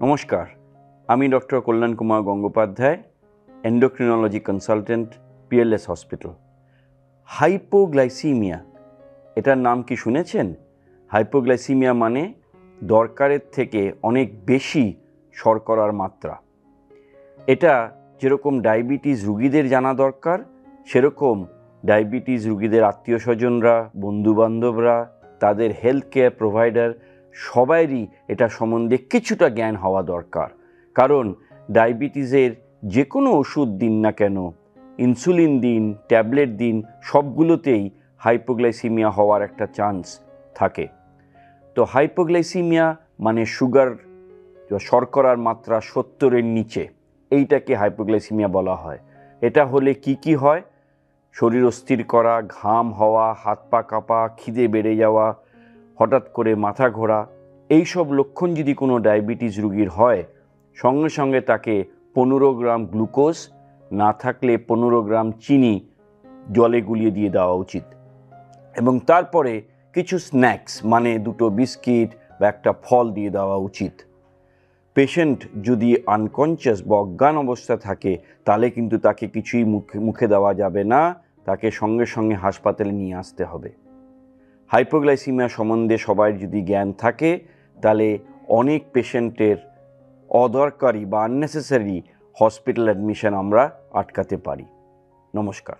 নমস্কার, আমি doctor Kalyan Kumar Gangopadhyay, endocrinology consultant, PLS hospital. Hypoglycaemia, এটার নাম কি শুনেছেন? হাইপোগ্লাইসিমিয়া মানে দরকারের থেকে অনেক বেশি শর্করার মাত্রা। এটা যেরকম ডায়াবেটিস রুগীদের জানা দরকার, সেরকম ডায়াবেটিস রুগীদের আত্মীয় স্বজনরা, বন্ধুবান্ধবরা, তাদের হেলথ কেয়ার প্রোভাইডার সবাইরই এটা সম্বন্ধে কিছুটা জ্ঞান হওয়া দরকার। কারণ ডায়াবেটিসের যে কোনো ওষুধ দিন না কেন, ইনসুলিন দিন, ট্যাবলেট দিন, সবগুলোতেই হাইপোগ্লাইসিমিয়া হওয়ার একটা চান্স থাকে। তো হাইপোগ্লাইসিমিয়া মানে সুগার, শর্করার মাত্রা 70-এর নিচে, এইটাকে হাইপোগ্লাইসিমিয়া বলা হয়। এটা হলে কি হয়? শরীর অস্থির করা, ঘাম হওয়া, হাত পা কাঁপা, খিদে বেড়ে যাওয়া, হঠাৎ করে মাথা ঘোরা, এইসব লক্ষণ যদি কোনো ডায়াবেটিস রুগীর হয়, সঙ্গে সঙ্গে তাকে 15 গ্রাম গ্লুকোজ, না থাকলে 15 গ্রাম চিনি জলে গুলিয়ে দিয়ে দেওয়া উচিত। এবং তারপরে কিছু স্ন্যাক্স মানে 2টো বিস্কিট বা একটা ফল দিয়ে দেওয়া উচিত। পেশেন্ট যদি আনকনসিয়াস বা অজ্ঞান অবস্থা থাকে, তাহলে কিন্তু তাকে কিছুই মুখে দেওয়া যাবে না, তাকে সঙ্গে সঙ্গে হাসপাতালে নিয়ে আসতে হবে। হাইপোগ্লাইসিমিয়া সম্বন্ধে সবার যদি জ্ঞান থাকে, তাহলে অনেক পেশেন্টের অদরকারি বা আননেসেসারি হসপিটাল অ্যাডমিশন আমরা আটকাতে পারি। নমস্কার।